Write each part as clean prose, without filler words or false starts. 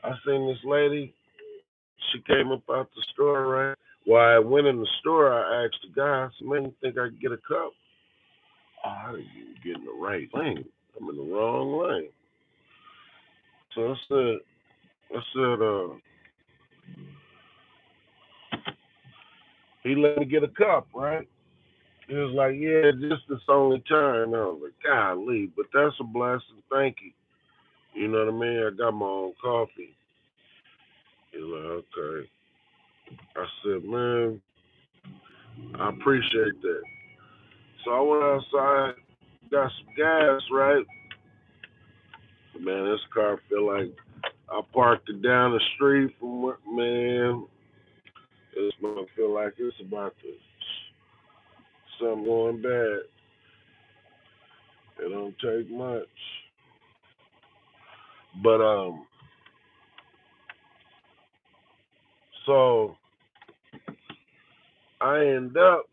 I seen this lady. She came up out the store, right? While I went in the store, I asked the guy, I said, man, you think I could get a cup? Oh, I didn't even get in the right lane. I'm in the wrong lane. So I said, he let me get a cup, right? He was like, yeah, just this only time. I was like, golly, but that's a blessing. Thank you. You know what I mean? I got my own coffee. He's like, okay. I said, man, I appreciate that. So I went outside, got some gas, right? Man, this car feel like I parked it down the street from where, man, this mother feel like it's about to, something going bad. It don't take much. But, so I end up,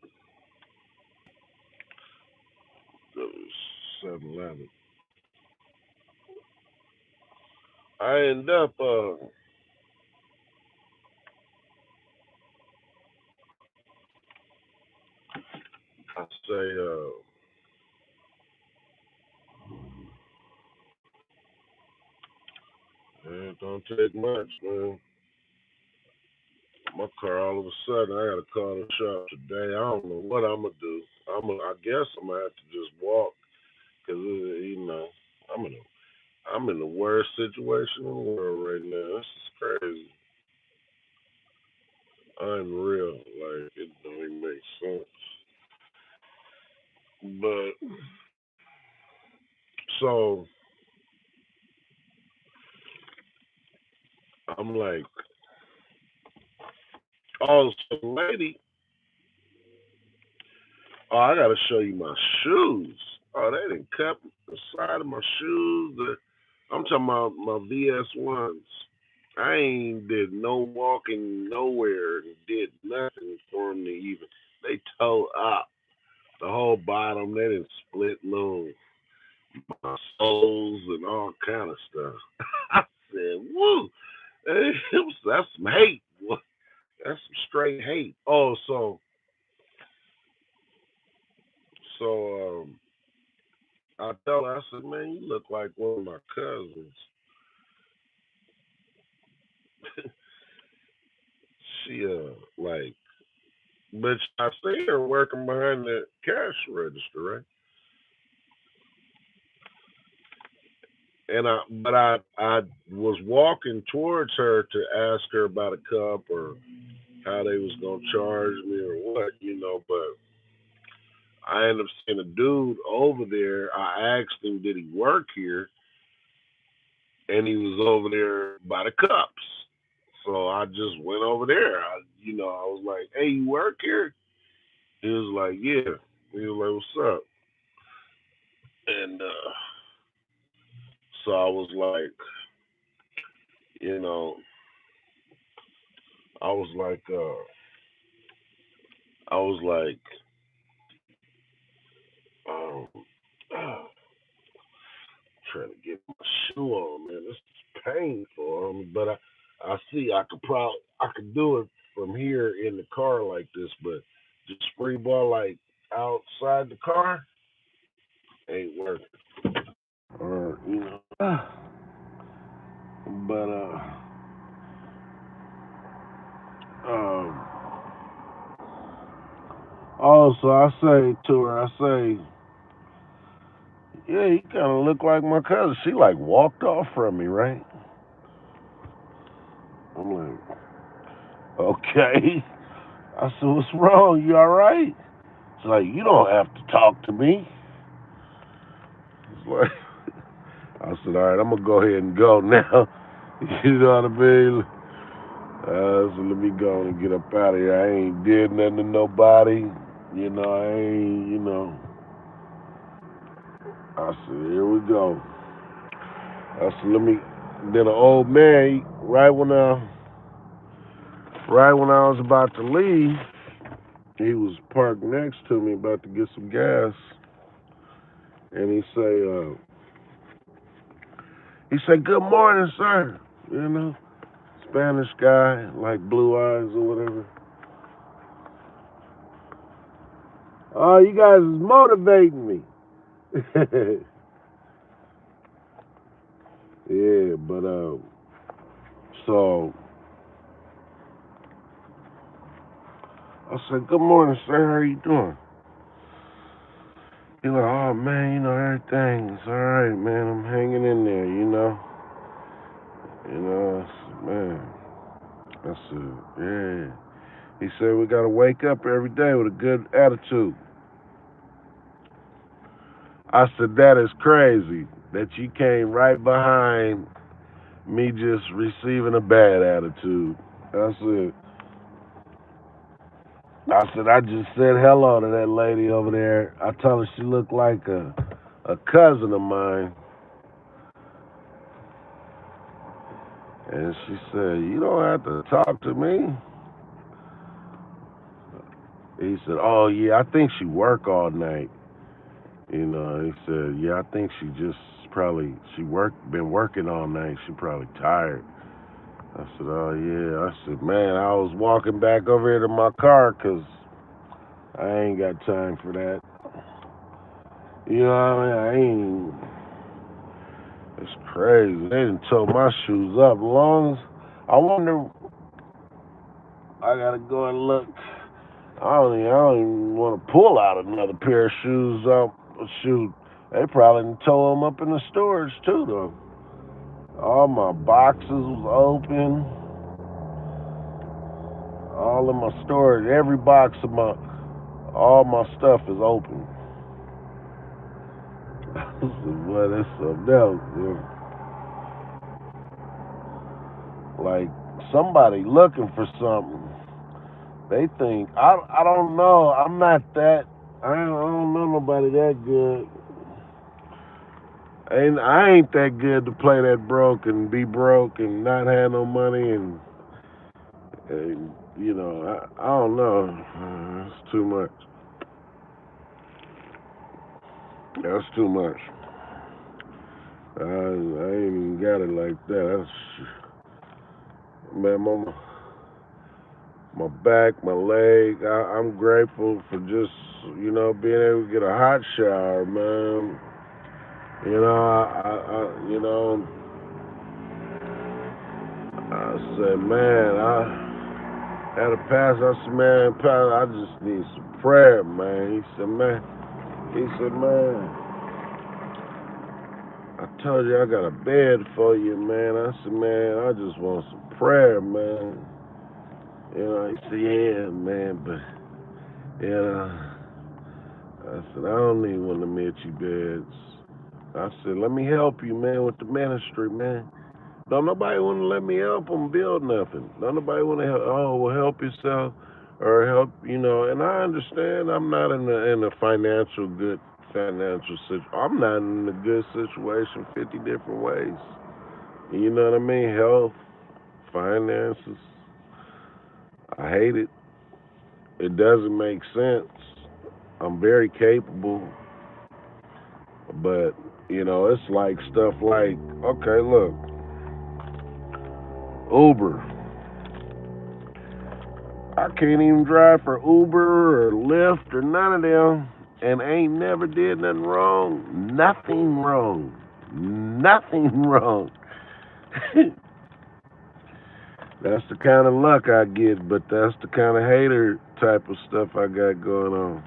7-Eleven. I end up, I say, man, it don't take much, man. My car all of a sudden, I gotta call the shop today. I don't know what I'm gonna do. I guess I'm gonna have to just walk, cause you know, I'm in I'm in the worst situation in the world right now. This is crazy. I'm real. Like it don't even make sense. But so I'm like, oh, so lady, oh, I gotta show you my shoes. Oh, they didn't cut the side of my shoes. I'm talking about my VS1s. I ain't did no walking nowhere and did nothing for them to even. They tore up the whole bottom. They didn't split little my soles and all kind of stuff. I said, "Woo, that's some hate. That's some straight hate." Oh, so I tell her, I said, "Man, you look like one of my cousins." She like, but I see her working behind the cash register, right? And I was walking towards her to ask her about a cup or how they was gonna charge me or what, but I ended up seeing a dude over there. I asked him, did he work here? And he was over there by the cups. So I just went over there. I was like, hey, you work here? He was like, yeah. He was like, what's up? And so I was like, you know, I was like, I was like, um, trying to get my shoe on, man. This is painful. But I see I could do it from here in the car like this, but just spray ball like outside the car ain't working. Or but um, also I say to her, I say, yeah, you kind of look like my cousin. She like walked off from me, right? I'm like, okay. I said, what's wrong? You all right? It's like, you don't have to talk to me. It's like, I said, all right, I'm going to go ahead and go now. You know what I mean? So let me go and get up out of here. I ain't did nothing to nobody. I ain't, I said, here we go. I said, let me. Then an old man, right when I was about to leave, he was parked next to me, about to get some gas, and he said, "Good morning, sir." You know, Spanish guy, like Blue Eyes or whatever. Oh, you guys is motivating me. Yeah, but so I said, "Good morning, sir. How you doing?" He's like, "Oh man, everything's all right, man. I'm hanging in there, I said, man. I said, yeah. He said we gotta wake up every day with a good attitude. I said, that is crazy that you came right behind me just receiving a bad attitude. I just said hello to that lady over there. I told her she looked like a cousin of mine. And she said, you don't have to talk to me. He said, oh yeah, I think she work all night. He said, yeah, I think been working all night. She probably tired. I said, oh yeah. I said, man, I was walking back over here to my car 'cause I ain't got time for that. You know what I mean? It's crazy. They done tore my shoes up. I wonder, I gotta go and look. I don't even want to pull out another pair of shoes up. Shoot, they probably done tore them up in the storage too, though. All my boxes was open. All of my storage, every box of all my stuff is open. Well, that's something else. Like somebody looking for something. They think I don't know. I'm not that. I don't know nobody that good. I ain't that good to play that broke and be broke and not have no money and I don't know. It's too much. That's too much. I ain't even got it like that. Man, my back, my leg. I'm grateful for just being able to get a hot shower, man. I said, man, I had a pastor. I said, man, pastor, I just need some prayer, man. He said, man. I told you I got a bed for you, man. I said, man, I just want some prayer, man. He said, yeah, man, but, I said, I don't need one of them itchy beds. I said, let me help you, man, with the ministry, man. Don't nobody want to let me help them build nothing. Don't nobody want to help, help yourself or help, and I understand I'm not in a good financial situation. I'm not in a good situation 50 different ways. You know what I mean? Health, finances. I hate it. It doesn't make sense. I'm very capable, but it's like stuff like, okay, look, Uber. I can't even drive for Uber or Lyft or none of them, and ain't never did nothing wrong. Nothing wrong. Nothing wrong. That's the kind of luck I get, but that's the kind of hater type of stuff I got going on.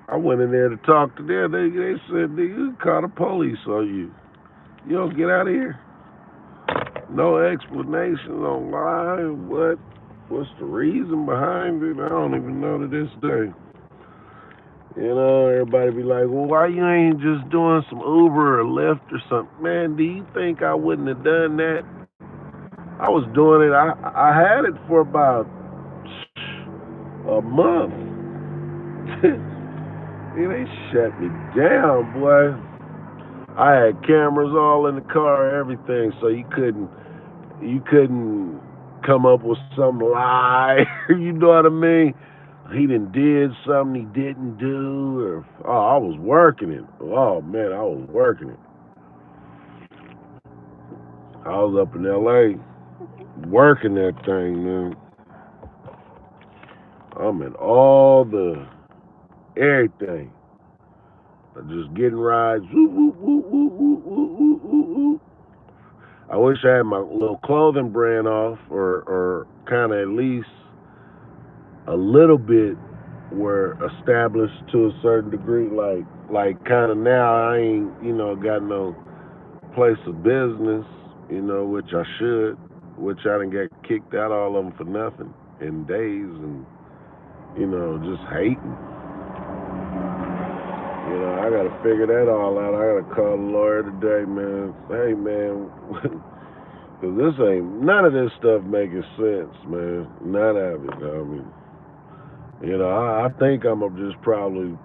I went in there to talk to them. They said, you call the police on you. You don't get out of here. No explanation on why, what's the reason behind it. I don't even know to this day. Everybody be like, well, why you ain't just doing some Uber or Lyft or something? Man, do you think I wouldn't have done that? I was doing it. I had it for about a month. They shut me down, boy. I had cameras all in the car, everything, so you couldn't come up with some lie. You know what I mean? He did something he didn't do, or I was working it. Oh man, I was working it. I was up in L.A. working that thing, man. I'm in all the everything. I'm just getting rides. Woo, woo, woo, woo, woo, woo, woo, woo, woo. I wish I had my little clothing brand off, or kind of at least a little bit were established to a certain degree. Like kind of now I ain't got no place of business, which I should, which I didn't get kicked out all of them for nothing in days, and just hating. I gotta figure that all out. I gotta call the lawyer today, man. Hey, man, because this ain't none of this stuff making sense, man. None of it. I mean, I think I'm gonna just probably,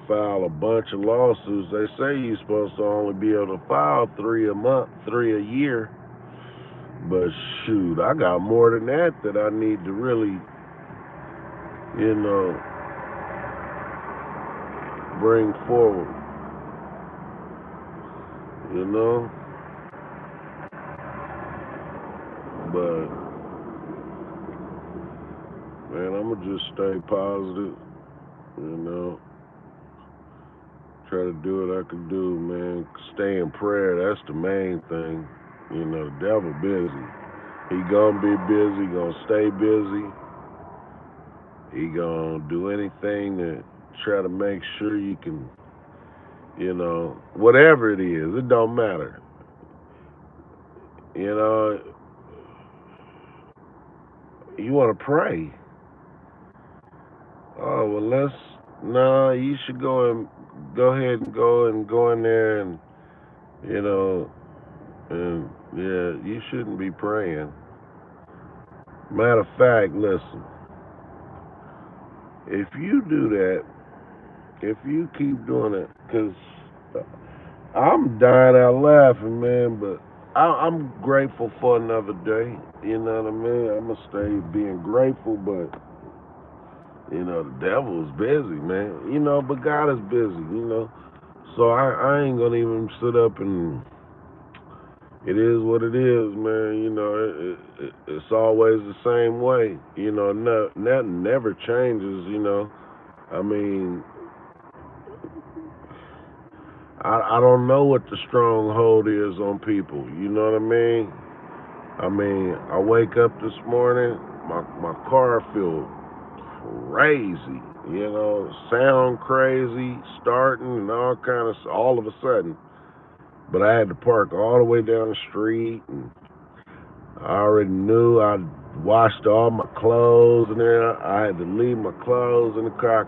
file a bunch of lawsuits. They say you're supposed to only be able to file 3 a month, 3 a year. But shoot, I got more than that I need to really, you know, bring forward. You know, but man, I'm gonna just stay positive. You know, try to do what I can do, man. Stay in prayer. That's the main thing. The devil busy. He gonna be busy. Gonna stay busy. He gonna do anything to try to make sure you can, whatever it is, it don't matter. You know, you want to pray. Oh well, let's. No, you should go ahead and go in there and you know and yeah, you shouldn't be praying. Matter of fact, listen, if you do that, if you keep doing it, because I'm dying out laughing, man, but I'm grateful for another day. You know what I mean? I'm gonna stay being grateful, but the devil is busy, man. But God is busy. So I ain't gonna even sit up and. It is what it is, man. It's always the same way. Nothing never changes. I mean, I don't know what the stronghold is on people. You know what I mean? I wake up this morning, my car feels crazy. Sound crazy, starting and all of a sudden. But I had to park all the way down the street, and I already knew I washed all my clothes in there. I had to leave my clothes in the car.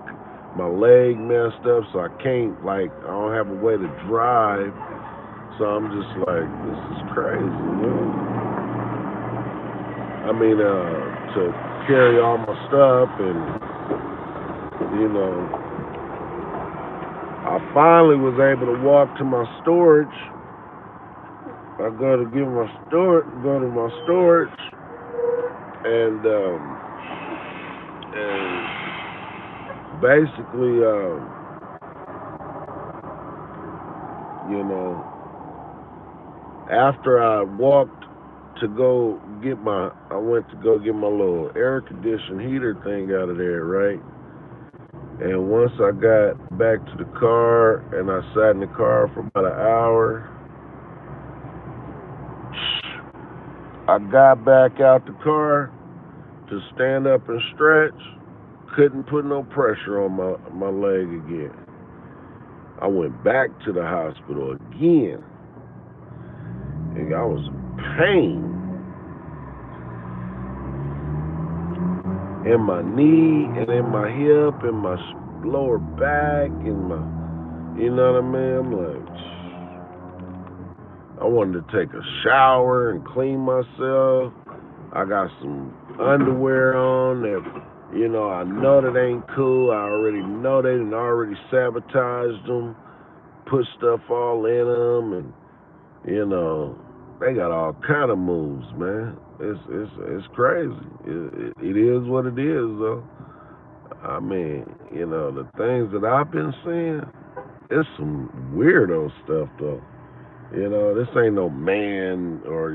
My leg messed up, so I can't, I don't have a way to drive. So I'm just like, this is crazy, to carry all my stuff, and, I finally was able to walk to my storage. I go to go to my storage, and, basically, after I walked I went to go get my little air conditioned heater thing out of there, right? And once I got back to the car and I sat in the car for about an hour, I got back out the car to stand up and stretch. Couldn't put no pressure on my leg again. I went back to the hospital again, and I was in pain in my knee and in my hip and my lower back and you know what I mean? I'm like, I wanted to take a shower and clean myself. I got some underwear on that, I know that ain't cool. I already know they done already sabotaged them, put stuff all in them, and, they got all kind of moves, man. It's crazy. It is what it is, though. The things that I've been seeing, it's some weirdo stuff, though. This ain't no man or,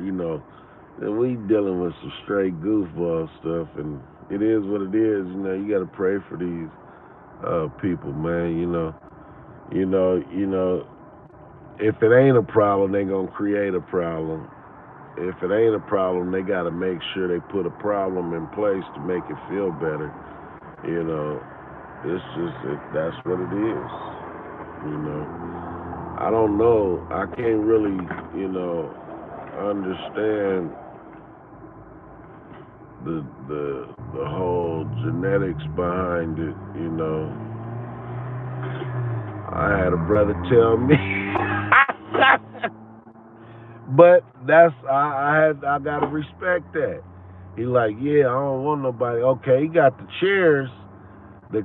And we dealing with some straight goofball stuff, and it is what it is. You got to pray for these people, man. You know. If it ain't a problem, they gonna create a problem. If it ain't a problem, they got to make sure they put a problem in place to make it feel better. You know, it's just that's what it is. You know, I don't know. I can't really, understand the whole genetics behind it. I had a brother tell me, but I gotta respect that. He like, yeah, I don't want nobody. Okay, he got the chairs, the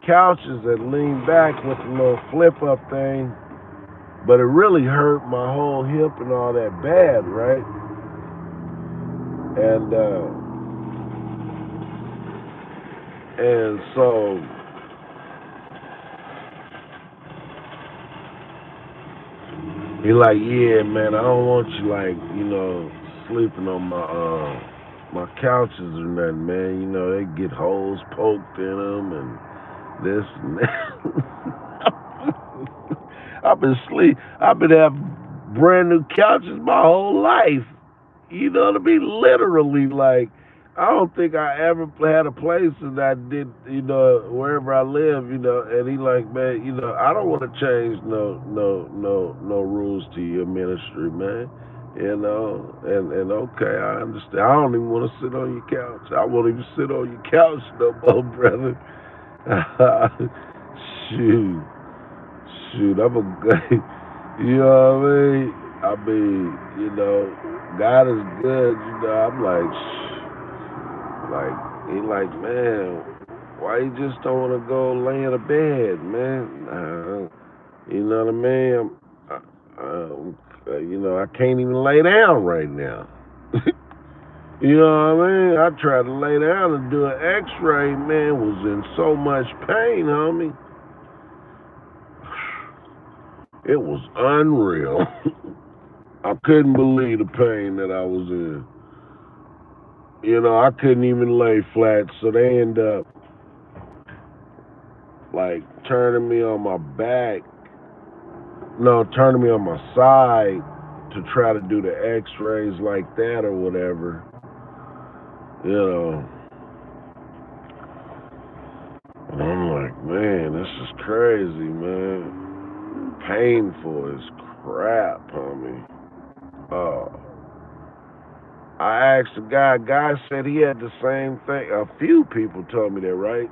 couches that lean back with the little flip up thing, but it really hurt my whole hip and all that bad, right? And so he like, yeah, man, I don't want you like, sleeping on my couches or nothing, man. They get holes poked in them and this and that. I've been having brand new couches my whole life. You know what I mean? Literally, like, I don't think I ever had a place that I did, wherever I live, and he like, man, I don't want to change no rules to your ministry, man. And okay, I understand. I don't even want to sit on your couch. I won't even sit on your couch no more, brother. shoot, I'm a guy. You know what I mean? God is good. I'm he like, man, why you just don't want to go lay in a bed, man? You know what I mean? I can't even lay down right now. You know what I mean? I tried to lay down and do an X-ray. Man, was in so much pain, homie. It was unreal. I couldn't believe the pain that I was in. I couldn't even lay flat, so they end up like turning me on my back. No, turning me on my side to try to do the X-rays like that or whatever. And I'm like, man, this is crazy, man. Painful as crap, homie. I asked a guy. Guy said he had the same thing. A few people told me that, right?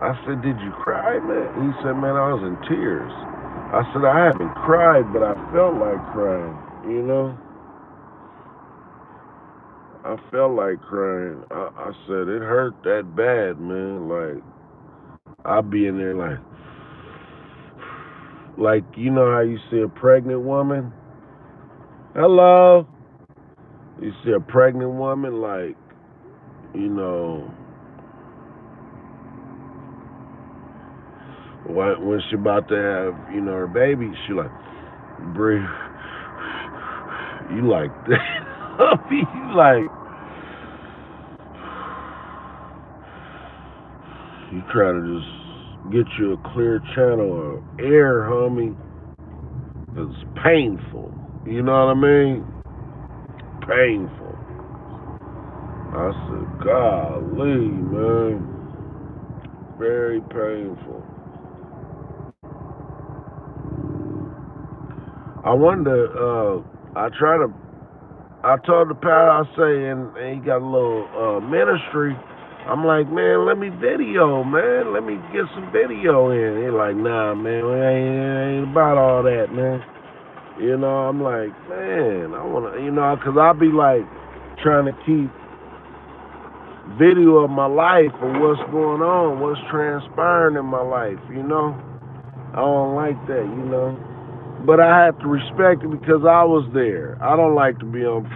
I said, did you cry, man? He said, man, I was in tears. I said, I haven't cried, but I felt like crying, I felt like crying. I said, it hurt that bad, man. Like, I'll be in there like, you know how you see a pregnant woman? Hello? You see a pregnant woman, like, when she about to have, her baby, she like, breathe. You like that? You like, you try to just get you a clear channel of air, homie. It's painful. You know what I mean? Painful. I said, golly, man. Very painful. I wonder, I told the pastor, I say, and he got a little ministry. I'm like, man, let me video, man. Let me get some video in. He like, nah, man, it ain't about all that, man. I'm like, man, I want to, because I be like trying to keep video of my life or what's going on, what's transpiring in my life, I don't like that. But I have to respect it because I was there. I don't like to be on,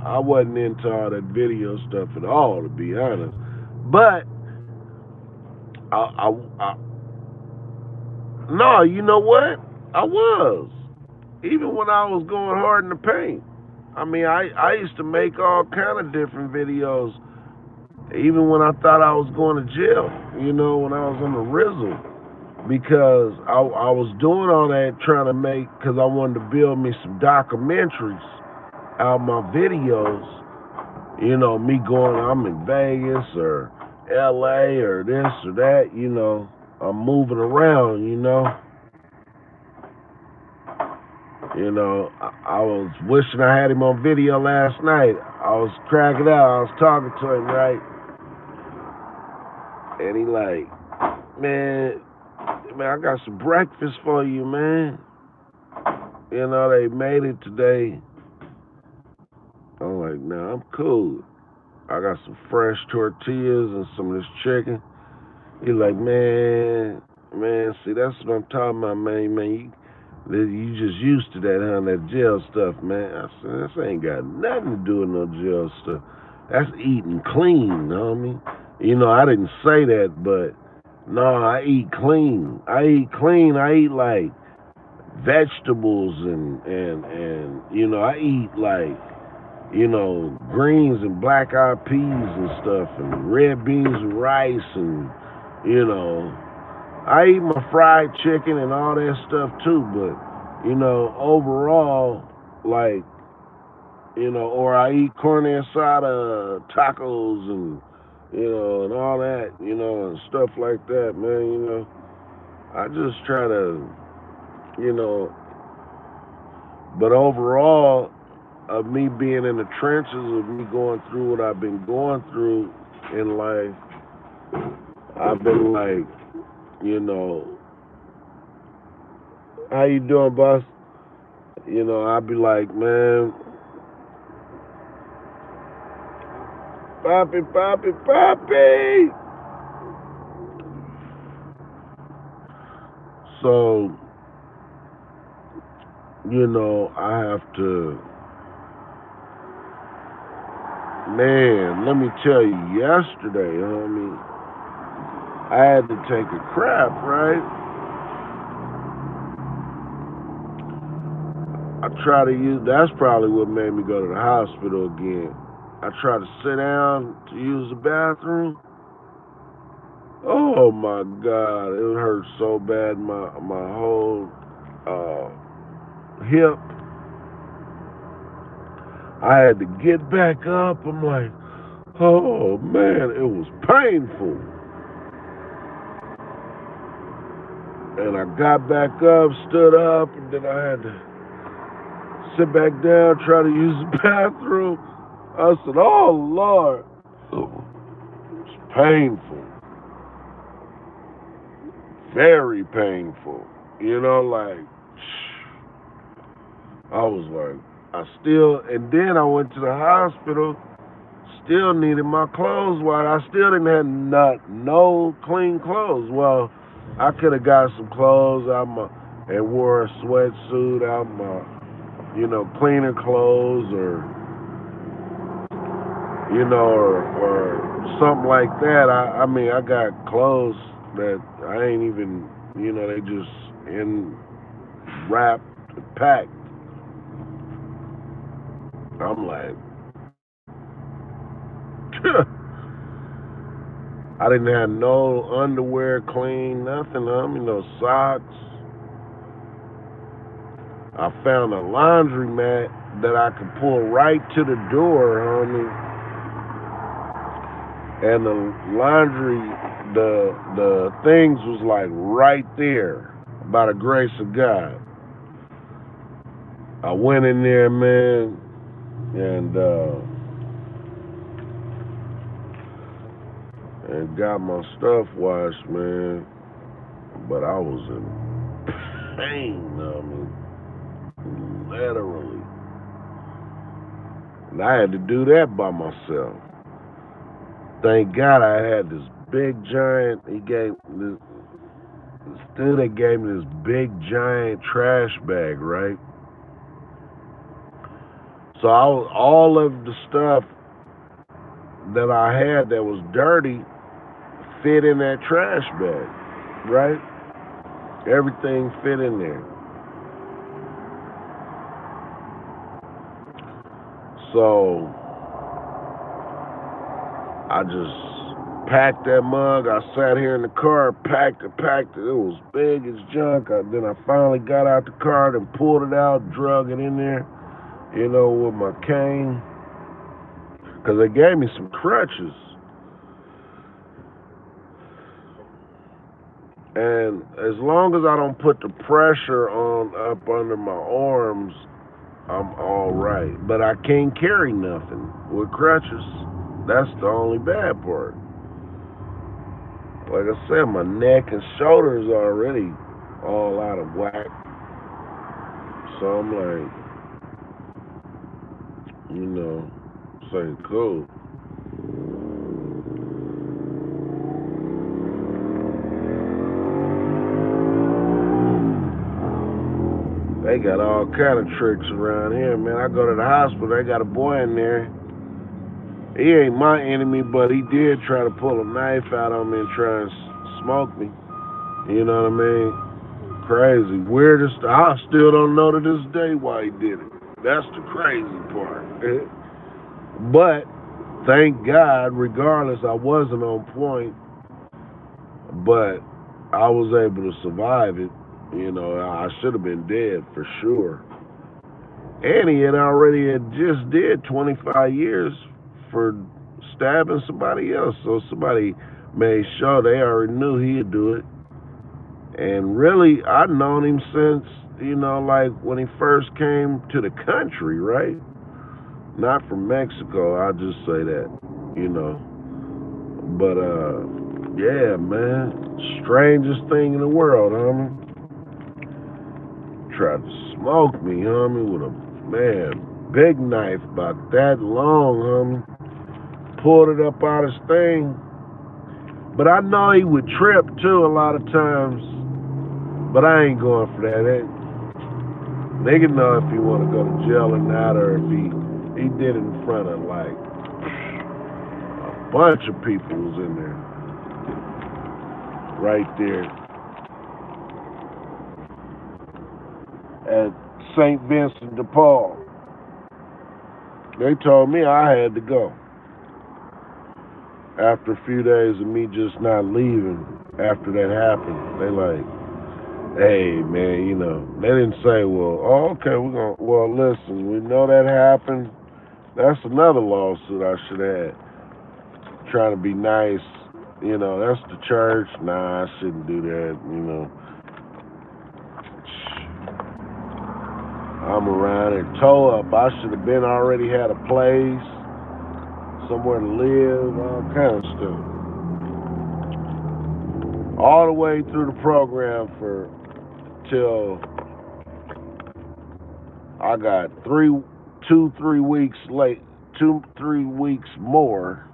I wasn't into all that video stuff at all, to be honest. But I no, you know what? I was. Even when I was going hard in the paint. I mean, I used to make all kind of different videos, even when I thought I was going to jail, you know, when I was on the Rizzle, because I was doing all that trying to make, because I wanted to build me some documentaries out of my videos, you know, me going, I'm in Vegas or LA or this or that, you know, I'm moving around, you know. You know, I was wishing I had him on video last night. I was cracking out. I was talking to him, right? And he like, man, I got some breakfast for you, man. You know, they made it today. I'm like, nah, I'm cool. I got some fresh tortillas and some of this chicken. He like, man, see, that's what I'm talking about, man. You just used to that, huh? That jail stuff, man. I said, this ain't got nothing to do with no jail stuff. That's eating clean, homie. You know, I didn't say that, but no, I eat clean. I eat like vegetables and you know, I eat like, you know, greens and black eyed peas and stuff and red beans and rice and, you know, I eat my fried chicken and all that stuff too, but, you know, overall, like, you know, or I eat carne asada, tacos and, you know, and all that, you know, and stuff like that, man, you know. I just try to, you know, but overall, of me being in the trenches, of me going through what I've been going through in life, I've been like, you know, how you doing, boss? You know, I'd be like, man, Poppy. So, you know, I have to, man, let me tell you, yesterday, homie, I had to take a crap, right? I try to use, that's probably what made me go to the hospital again. I try to sit down to use the bathroom. Oh my God, it hurt so bad, my whole hip. I had to get back up. I'm like, oh man, it was painful. And I got back up, stood up, and then I had to sit back down, try to use the bathroom. I said, oh Lord, it's painful. Very painful. You know, like, I was like, and then I went to the hospital, still needed my clothes washed. I still didn't have no clean clothes. Well, I could have got some clothes and wore a sweatsuit out my, you know, cleaner clothes or something like that. I mean, I got clothes that I ain't even, you know, they just in wrapped, packed. I'm like, I didn't have no underwear clean, nothing. I mean, no socks. I found a laundry mat that I could pull right to the door, homie. And the laundry, the things was like right there, by the grace of God. I went in there, man, and got my stuff washed, man. But I was in pain, I mean, literally. And I had to do that by myself. Thank God I had this big giant. This dude that gave me this big giant trash bag, right? So all of the stuff that I had that was dirty fit in that trash bag, right? Everything fit in there. So I just packed that mug. I sat here in the car, packed it. It was big as junk. Then I finally got out the car and pulled it out, drug it in there, with my cane. Because they gave me some crutches. And as long as I don't put the pressure on up under my arms, I'm all right. But I can't carry nothing with crutches. That's the only bad part. Like I said, my neck and shoulders are already all out of whack. So I'm like, saying cool. They got all kind of tricks around here, man. I go to the hospital, they got a boy in there. He ain't my enemy, but he did try to pull a knife out on me and try and smoke me. You know what I mean? Crazy. Weirdest. I still don't know to this day why he did it. That's the crazy part. But thank God, regardless, I wasn't on point, but I was able to survive it. I should have been dead for sure. And he had just did 25 years for stabbing somebody else. So somebody made sure they already knew he'd do it. And really, I'd known him since, like when he first came to the country, right? Not from Mexico, I'll just say that, But, yeah, man. Strangest thing in the world, homie. Tried to smoke me, homie, with a, big knife about that long, homie. Pulled it up out his thing. But I know he would trip, too, a lot of times. But I ain't going for that. Nigga know if he want to go to jail or not, or if he did it in front of, like, a bunch of people was in there. Right there. At St. Vincent de Paul. They told me I had to go. After a few days of me just not leaving after that happened. They like, hey, man, they didn't say, okay, listen, we know that happened. That's another lawsuit I should have had. Trying to be nice, that's the church. Nah, I shouldn't do that, I'm around here toe up. I should have been already had a place, somewhere to live, all kind of stuff. All the way through the program till I got 3 weeks late, 3 weeks more,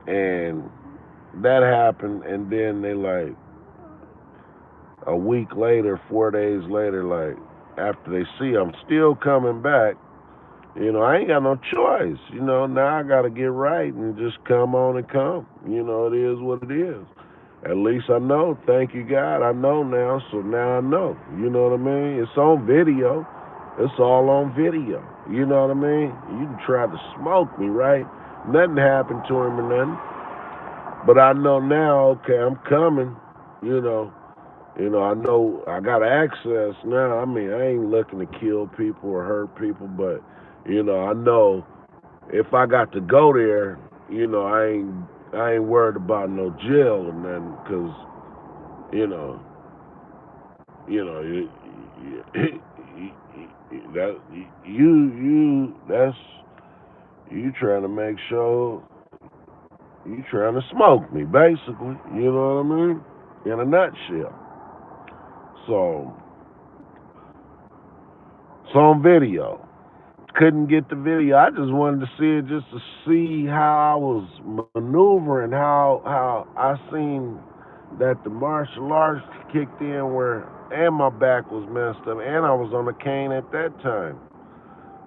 and that happened. And then they like a week later, 4 days later, like after they see I'm still coming back, I ain't got no choice. Now I got to get right and just come on and come. It is what it is. At least I know. Thank you, God. I know now, so now I know. You know what I mean? It's on video. It's all on video. You know what I mean? You tried to smoke me, right? Nothing happened to him or nothing. But I know now, okay, I'm coming. I know I got access now. I mean, I ain't looking to kill people or hurt people, but, I know if I got to go there, I ain't worried about no jail or nothing, because, that that's you trying to make sure you trying to smoke me, basically. You know what I mean? In a nutshell. So it's on video. Couldn't get the video. I just wanted to see it just to see how I was maneuvering, how I seen that the martial arts kicked in and my back was messed up, and I was on a cane at that time.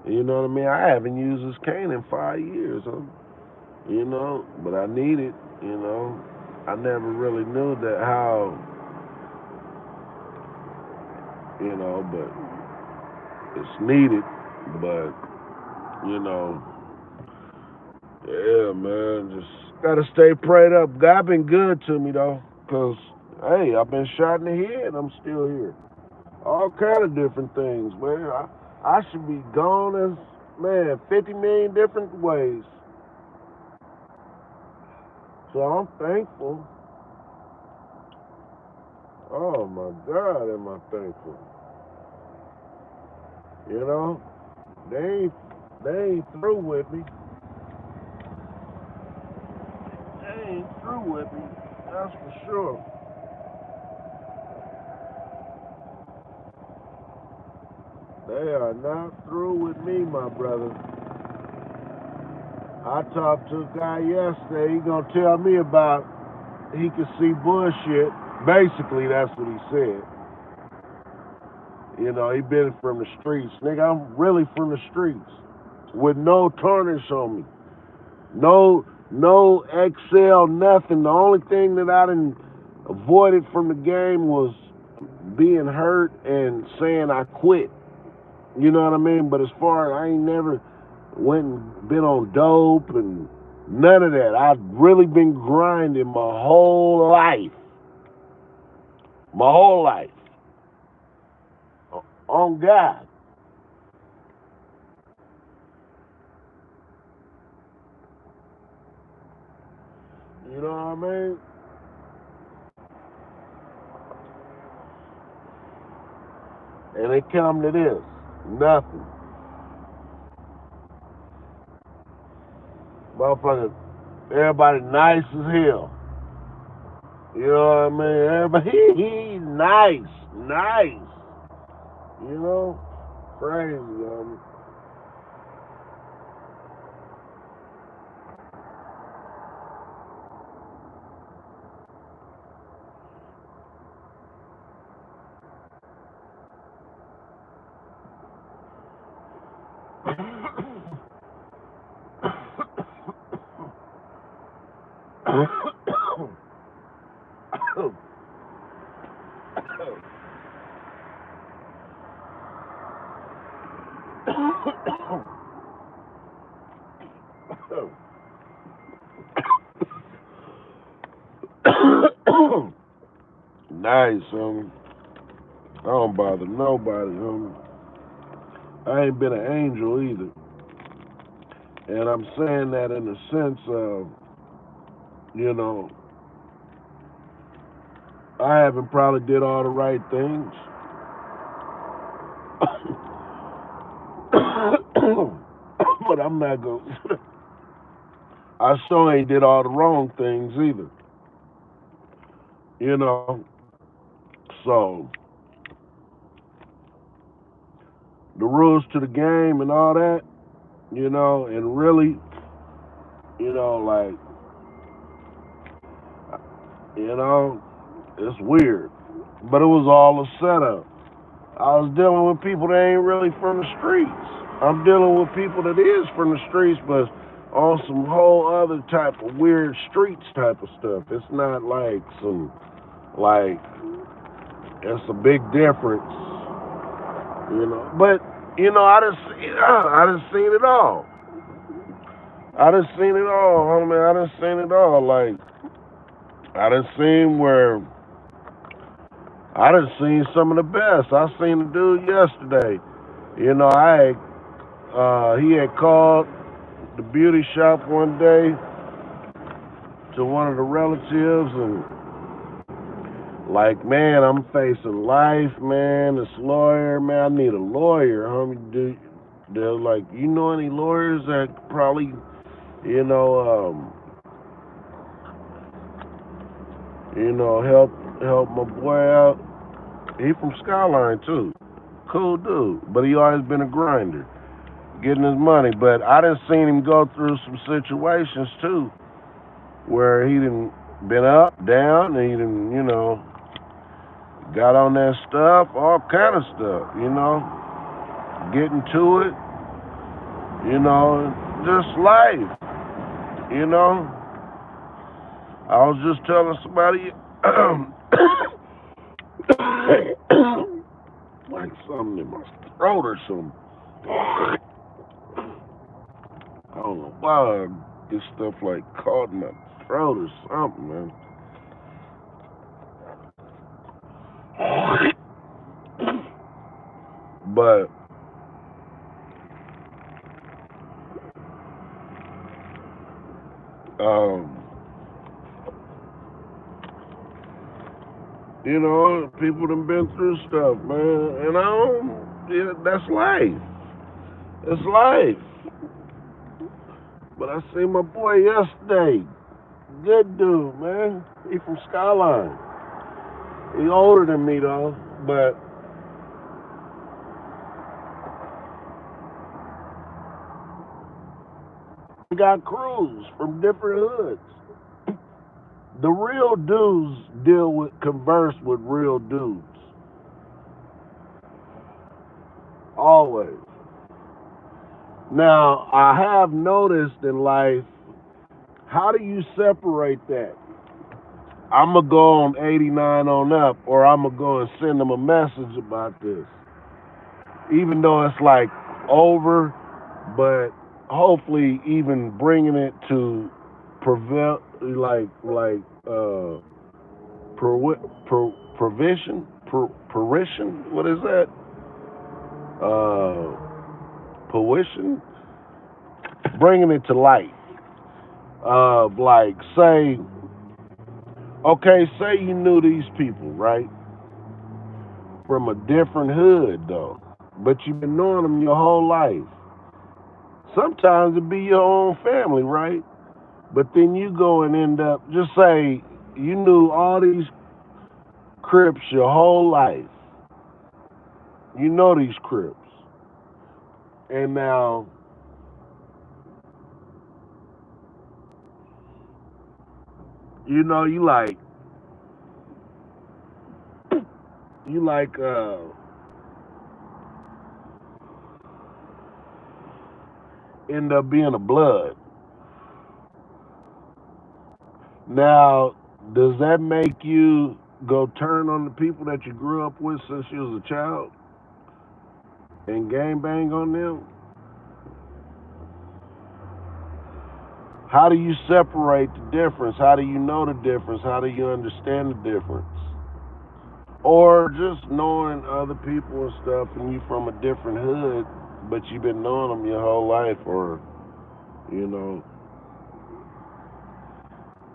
You know what I mean? I haven't used this cane in 5 years, huh? But I need it, I never really knew that how, but it's needed. But You know, yeah, man, just gotta stay prayed up. God been good to me though, cause hey, I've been shot in the head. I'm still here. All kind of different things, man. I should be gone as man 50 million different ways. So I'm thankful. Oh my God, am I thankful? You know, they ain't through with me. They ain't through with me. That's for sure. They are not through with me, my brother. I talked to a guy yesterday. He gonna tell me about he could see bullshit. Basically, that's what he said. You know, he been from the streets. Nigga, I'm really from the streets with no tarnish on me. No Excel, nothing. The only thing that I didn't avoided from the game was being hurt and saying I quit. You know what I mean? But as far as I ain't never went and been on dope and none of that. I've really been grinding my whole life. My whole life. On God. You know what I mean? And it come to this. Nothing. Motherfucker, everybody nice as hell. You know what I mean? Everybody nice. Nice. You know? Crazy, nice, I don't bother nobody, I ain't been an angel either. And I'm saying that in the sense of, you know, I haven't probably did all the right things. But I'm not going to. I sure ain't did all the wrong things either. You know, so the rules to the game and all that, you know, and really, you know, like, you know, it's weird. But it was all a setup. I was dealing with people that ain't really from the streets. I'm dealing with people that is from the streets, but on some whole other type of weird streets type of stuff. It's not like some, like, it's a big difference, you know. But, you know, I done seen it all. I done seen it all, homie. I done seen it all. Like, I done seen where I done seen some of the best. I seen the dude yesterday. You know, he had called the beauty shop one day to one of the relatives and like, man, I'm facing life, man. This lawyer, man, I need a lawyer, homie. They're like, you know any lawyers that probably, you know, help my boy out. He from Skyline too. Cool dude. But he always been a grinder, getting his money. But I done seen him go through some situations too, where he done been up, down, and he done, you know, got on that stuff, all kind of stuff, you know, getting to it, you know, just life, you know. I was just telling somebody, like something in my throat or something. don't know why this stuff like caught in my throat or something, man. But um, people done been through stuff, man, and I don't. Yeah, that's life. It's life. But I seen my boy yesterday. Good dude, man. He from Skyline. He older than me though, but we got crews from different hoods. The real dudes converse with real dudes. Always. Now, I have noticed in life, how do you separate that? I'm going to go on 89 on up, or I'm going to go and send them a message about this. Even though it's like over, but hopefully even bringing it to prevent, provision, what is that? Fruition, bringing it to light. Like, say you knew these people, right? From a different hood, though. But you've been knowing them your whole life. Sometimes it be your own family, right? But then you go and end up, just say you knew all these Crips your whole life. You know these Crips. And now, you know, you like, end up being a blood. Now, does that make you go turn on the people that you grew up with since you was a child and gangbang on them? How do you separate the difference? How do you know the difference? How do you understand the difference? Or just knowing other people and stuff, and you from a different hood, but you've been knowing them your whole life, or you know,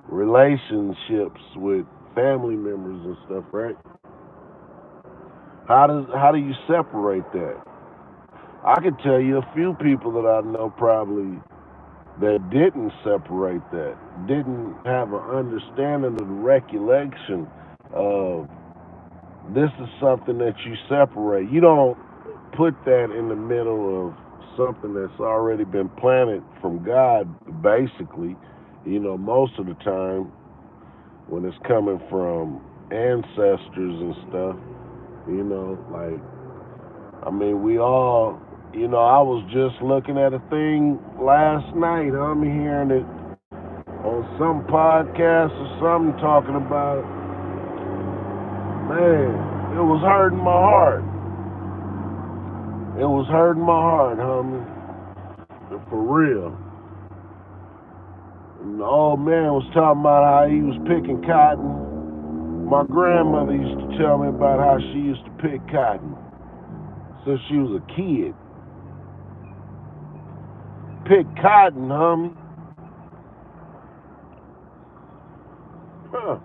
relationships with family members and stuff, right? How do you separate that? I could tell you a few people that I know probably that didn't separate that, didn't have an understanding of the recollection of this is something that you separate. You don't put that in the middle of something that's already been planted from God, basically. Most of the time when it's coming from ancestors and stuff, like, I mean, we all, I was just looking at a thing last night. I'm hearing it on some podcast or something talking about, man, it was hurting my heart. It was hurting my heart, homie. For real. And the old man was talking about how he was picking cotton. My grandmother used to tell me about how she used to pick cotton since she was a kid. Pick cotton, homie. Huh.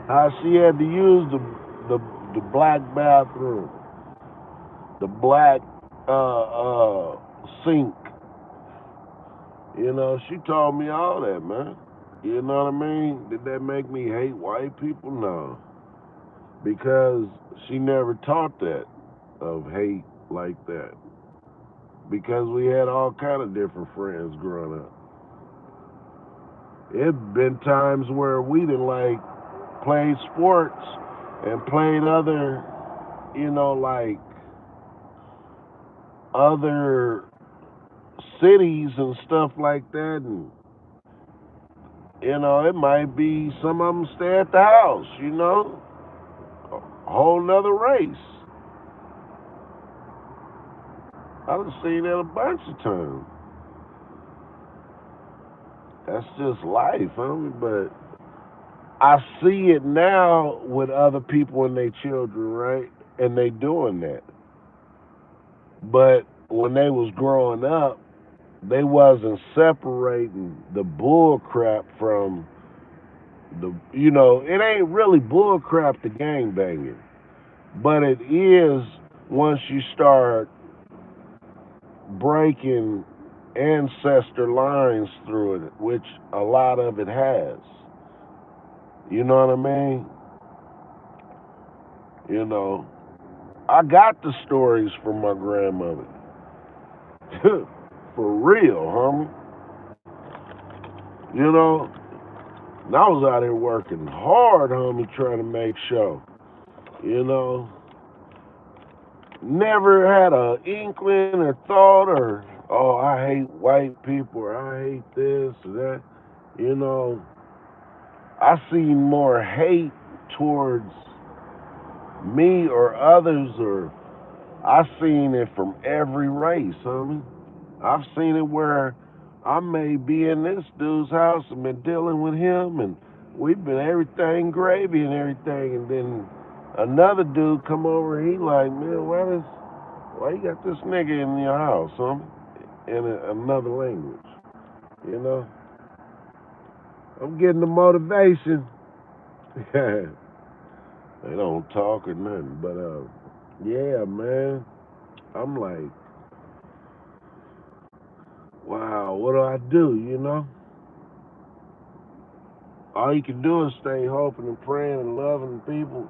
How she had to use the black bathroom, the black sink. She told me all that, man. You know what I mean? Did that make me hate white people? No. Because she never taught that of hate like that. Because we had all kind of different friends growing up. It been times where we didn't like played sports and played other, like other cities and stuff like that, and it might be some of them stay at the house, a whole nother race. I've seen it a bunch of times. That's just life, homie. But I see it now with other people and their children, right? And they doing that. But when they was growing up, they wasn't separating the bull crap from it ain't really bull crap the gang banging, but it is once you start breaking ancestor lines through it, which a lot of it has. You know what I mean? You know, I got the stories from my grandmother. For real, homie. You know, and I was out here working hard, homie, trying to make sure. You know, never had a inkling or thought or, oh, I hate white people or I hate this or that. You know, I seen more hate towards me or others, or I seen it from every race, homie. I've seen it where I may be in this dude's house and been dealing with him, and we've been everything gravy and everything, and then another dude come over and he like, man, why you got this nigga in your house, homie? In another language, you know? I'm getting the motivation. They don't talk or nothing, but yeah, man. I'm like, wow, what do I do? You know, all you can do is stay hoping and praying and loving people.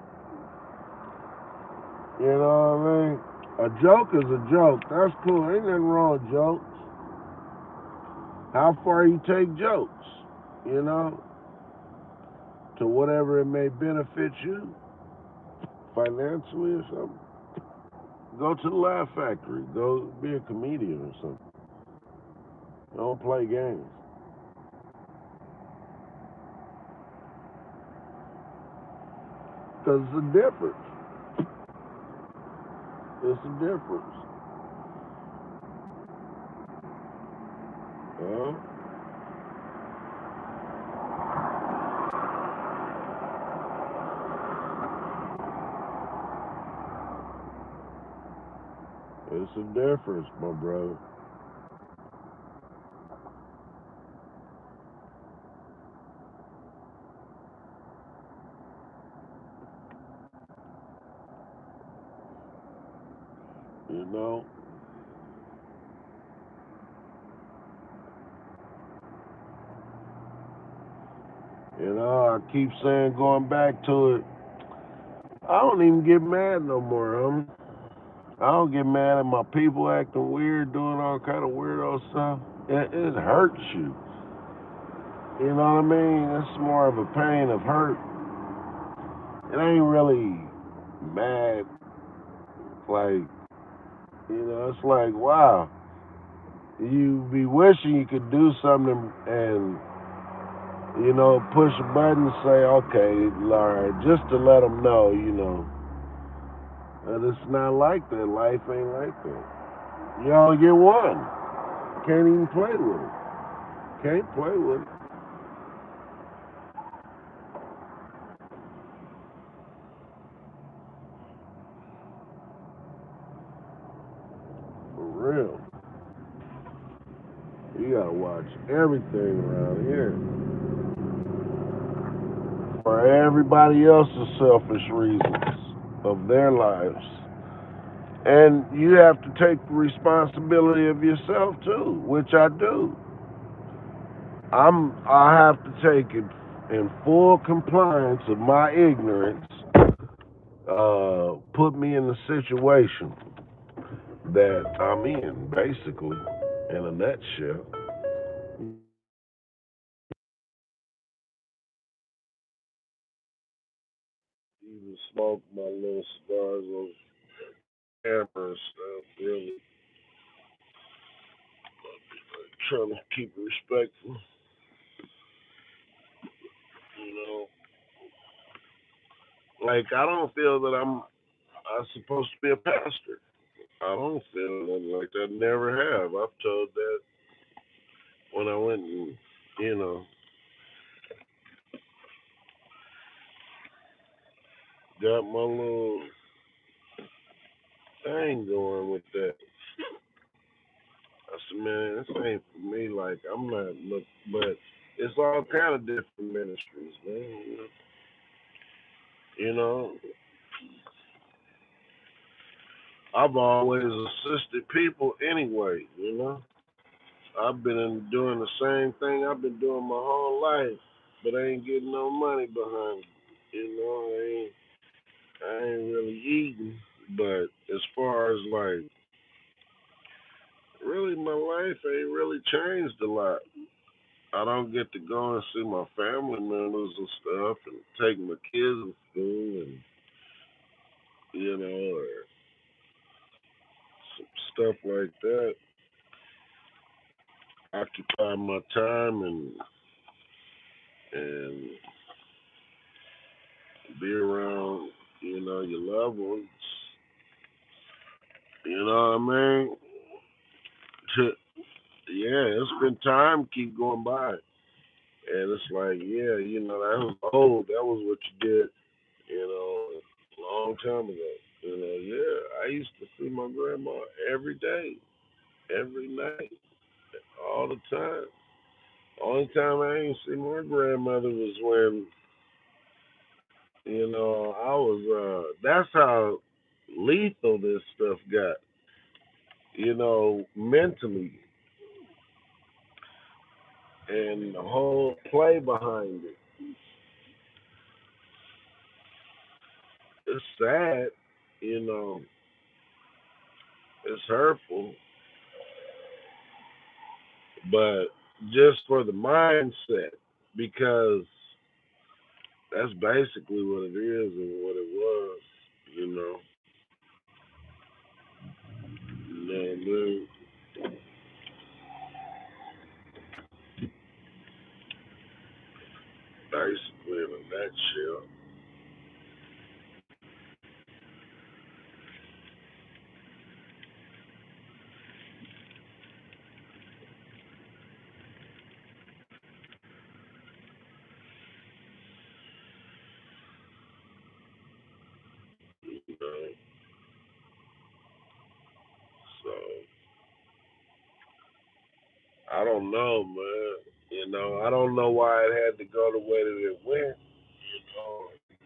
You know what I mean? A joke is a joke. That's cool. Ain't nothing wrong with jokes. How far you take jokes, you know, to whatever it may benefit you financially or something. Go to the Laugh Factory. Go be a comedian or something. Don't play games. Because it's a difference. It's a difference. Uh, it's a difference, my brother. You know? You know, I keep saying, going back to it, I don't even get mad no more, homie. I don't get mad at my people acting weird, doing all kind of weirdo stuff. It hurts you. You know what I mean? It's more of a pain of hurt. It ain't really mad. Like, it's like, wow. You be wishing you could do something and, push a button and say, okay, Lord, just to let them know, that it's not like that. Life ain't like that. You only get one. Can't even play with it. Can't play with it. For real. You gotta watch everything around here for everybody else's selfish reasons of their lives. And you have to take the responsibility of yourself too, which I do. I have to take it in full compliance of my ignorance, put me in the situation that I'm in, basically, in a nutshell. Even smoke my little cigars on camera and stuff, really trying to keep it respectful, you know. Like I don't feel that I'm supposed to be a pastor. I don't feel nothing like that. Never have. I've told that when I went and, you know, got my little thing going with that. I said, man, this ain't for me. Like, I'm not look, but it's all kind of different ministries, man. You know, I've always assisted people anyway. You know, I've been doing the same thing I've been doing my whole life, but I ain't getting no money behind it. You know, I ain't really eating. But as far as like, really, my life ain't really changed a lot. I don't get to go and see my family members and stuff, and take my kids to school, and or some stuff like that. Occupy my time and be around, your loved ones. You know what I mean? Yeah, it's been time keep going by, and it's like, yeah, that was old. That was what you did, a long time ago. Yeah, I used to see my grandma every day, every night, all the time. Only time I ain't see my grandmother was when, I was, that's how lethal this stuff got, mentally, and the whole play behind it. It's sad, you know, it's hurtful, but just for the mindset, because that's basically what it is and what it was, you know. Dude, basically in a nutshell, you know. So I don't know, man. I don't know why it had to go the way that it went. It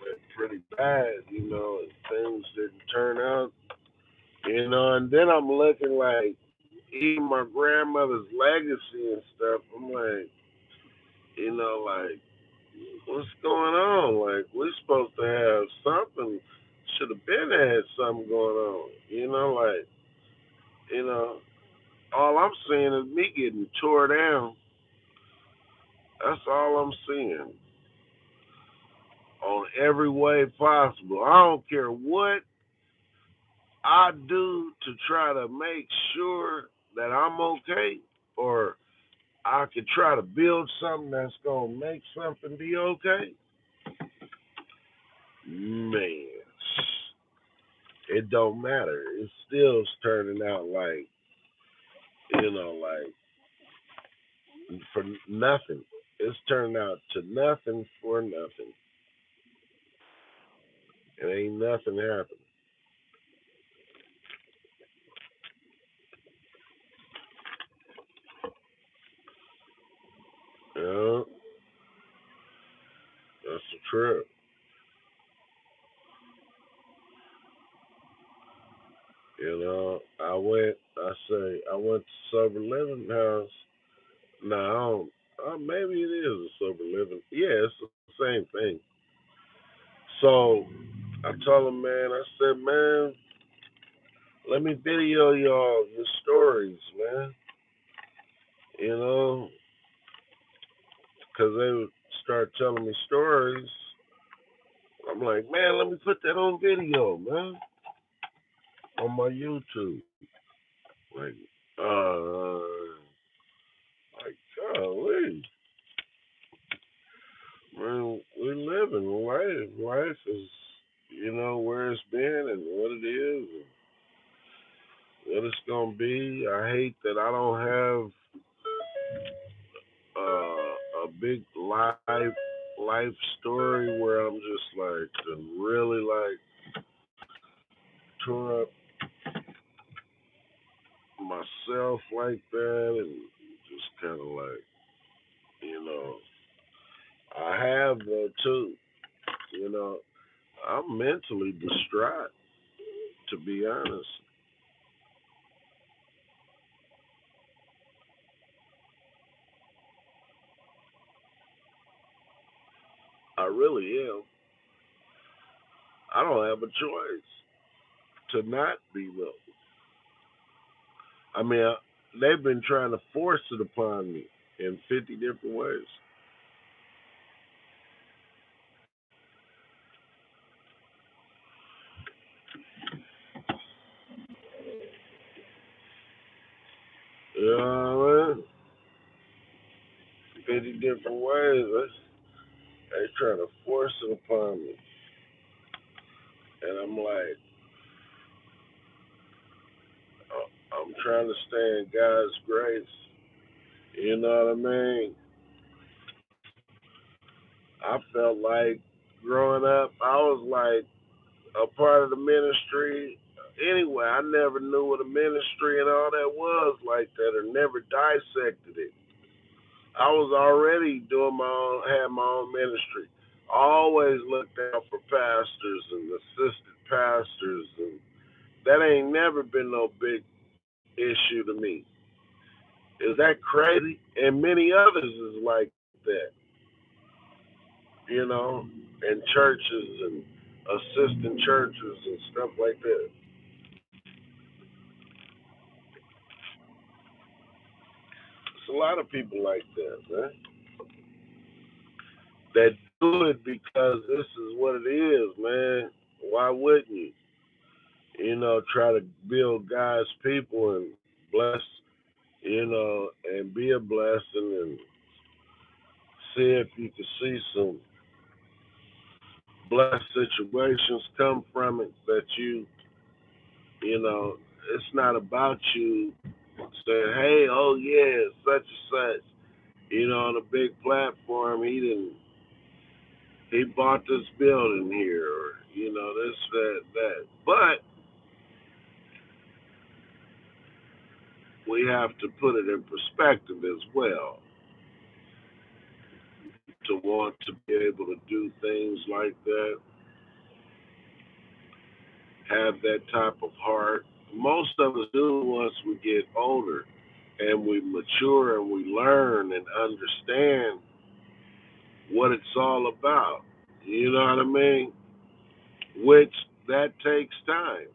went pretty bad, and things didn't turn out, and then I'm looking like even my grandmother's legacy and stuff. I'm like, like what's going on? Like we're supposed to have something. Should have been had something going on. You know, all I'm seeing is me getting tore down. That's all I'm seeing on every way possible. I don't care what I do to try to make sure that I'm okay, or I could try to build something that's gonna make something be okay. Man, it don't matter. It still's turning out like like for nothing. It's turning out to nothing for nothing. It ain't nothing happening. You know, that's the trip. I went to sober living house. No, I don't. Maybe it is a sober living. Yeah, it's the same thing. So I told him, man, I said, man, let me video y'all your stories, man. You know, because they would start telling me stories. I'm like, man, let me put that on video, man, on my YouTube. Like, uh, like, golly, man, we living life. Life is, where it's been and what it is. what it's gonna be. I hate that I don't have a big life story where I'm just like really like tore up myself like that and just kind of like you know I have though too. You know, I'm mentally distraught to be honest. I really am. I don't have a choice to not be though. I mean, they've been trying to force it upon me in 50 different ways. You know what I mean? 50 different ways. They trying to force it upon me. And I'm like, I'm trying to stay in God's grace. You know what I mean? I felt like growing up, I was like a part of the ministry. Anyway, I never knew what a ministry and all that was like that or never dissected it. I was already doing had my own ministry. Always looked out for pastors and assistant pastors, and that ain't never been no big issue to me. Is that crazy? And many others is like that, you know, and churches and assistant churches and stuff like that. It's a lot of people like that, man. That do it because this is what it is, man. Why wouldn't you? You know, try to build God's people and bless, you know, and be a blessing and see if you can see some blessed situations come from it that you know, it's not about you saying, hey, oh yeah, such and such, you know, on a big platform, he bought this building here, or, you know, this, that. But we have to put it in perspective as well to want to be able to do things like that, have that type of heart. Most of us do once we get older and we mature and we learn and understand what it's all about. You know what I mean? Which that takes time,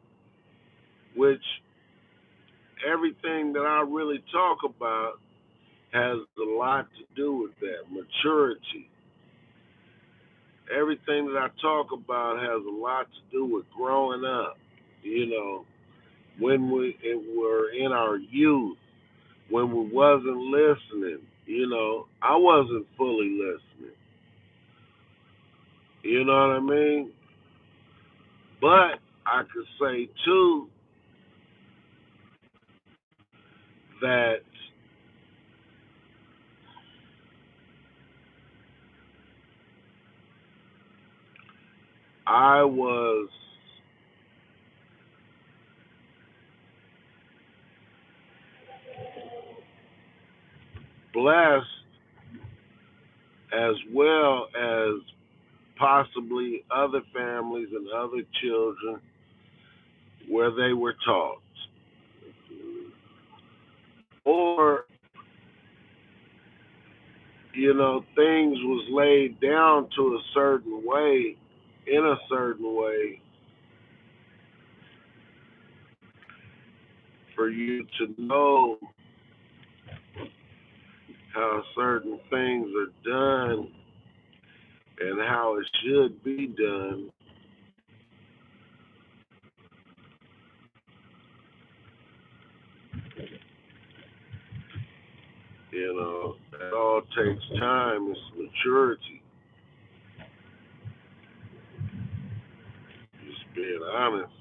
which everything that I really talk about has a lot to do with that maturity. Everything that I talk about has a lot to do with growing up. You know, when were in our youth, when we wasn't listening. You know, I wasn't fully listening. You know what I mean? But I could say too that I was blessed as well as possibly other families and other children where they were taught. Or, you know, things was laid down to a certain way, in a certain way, for you to know how certain things are done and how it should be done. You know, it all takes time. It's maturity. Just being honest.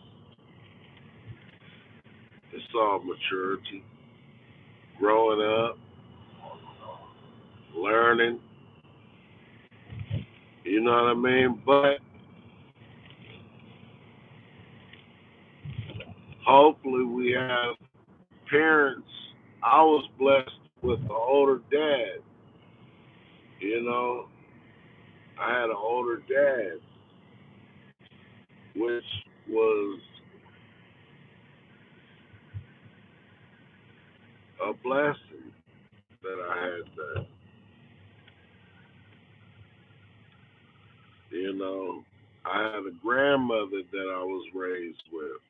It's all maturity, growing up, learning. You know what I mean? But hopefully we have parents. I was blessed with an older dad. You know, I had an older dad, which was a blessing that I had that. You know, I had a grandmother that I was raised with,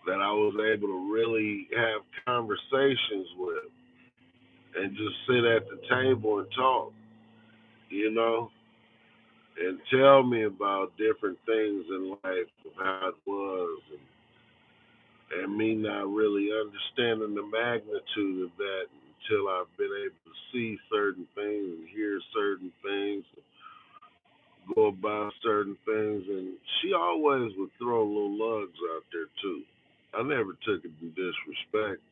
that I was able to really have conversations with and just sit at the table and talk, you know, and tell me about different things in life, of how it was, and me not really understanding the magnitude of that until I've been able to see certain things and hear certain things, go about certain things. And she always would throw little lugs out there too. I never took it in disrespect.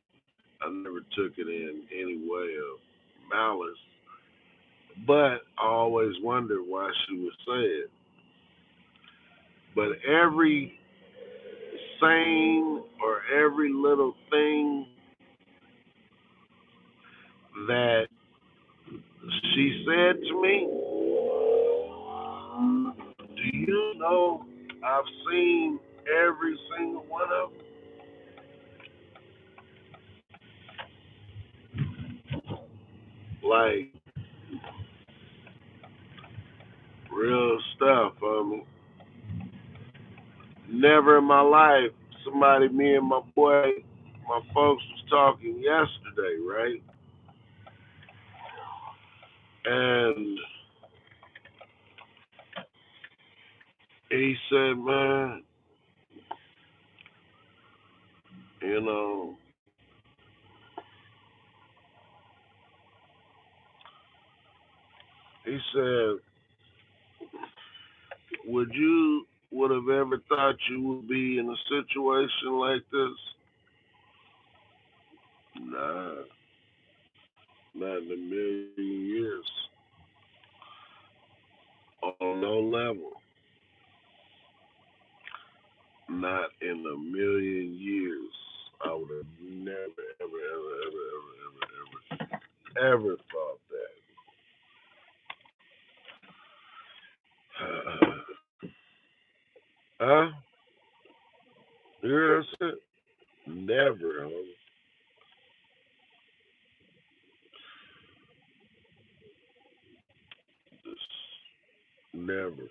I never took it in any way of malice, but I always wondered why she would say it. But every saying or every little thing that she said to me, do you know I've seen every single one of them? Like real stuff. Never in my life, me and my boy, my folks was talking yesterday, right? And he said, man, you know, he said, would have ever thought you would be in a situation like this? Nah, not in a million years. On no level. Not in a million years. I would have never, ever, ever, ever, ever, ever, ever, ever thought that. Huh? Yeah, that's it. Never, homie. Just never.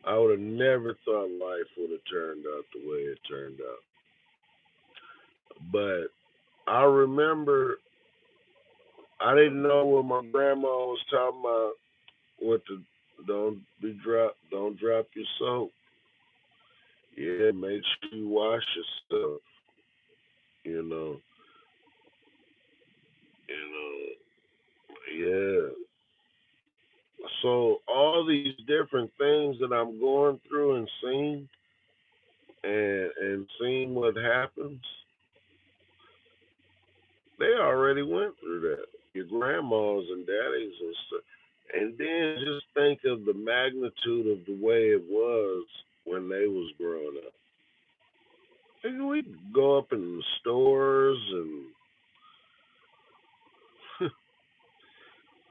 I would have never thought life would have turned out the way it turned out. But I remember I didn't know what my grandma was talking about. What the don't drop your soap. Yeah, make sure you wash yourself. You know, yeah. So all these different things that I'm going through and seeing what happens, they already went through that. Your grandmas and daddies and stuff. And then just think of the magnitude of the way it was when they was growing up. And we go up in the stores and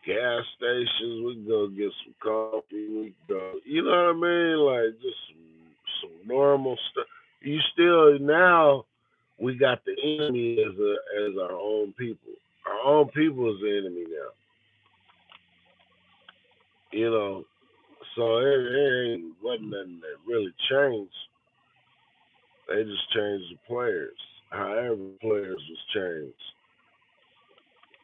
gas stations. We can go get some coffee. We can go, you know what I mean? Like just some normal stuff. You still now we got the enemy as our own people. Our own people is the enemy now. You know, so it ain't wasn't nothing that really changed. They just changed the players. However, players was changed.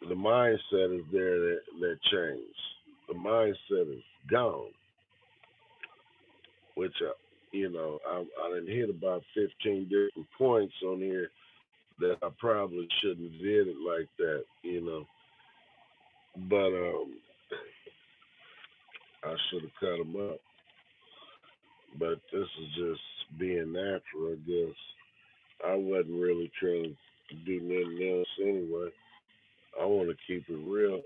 The mindset is there that changed. The mindset is gone, which I didn't hit about 15 different points on here that I probably shouldn't have did it like that, but I should have cut them up. But this is just being natural, I guess. I wasn't really trying to do nothing else anyway. I want to keep it real.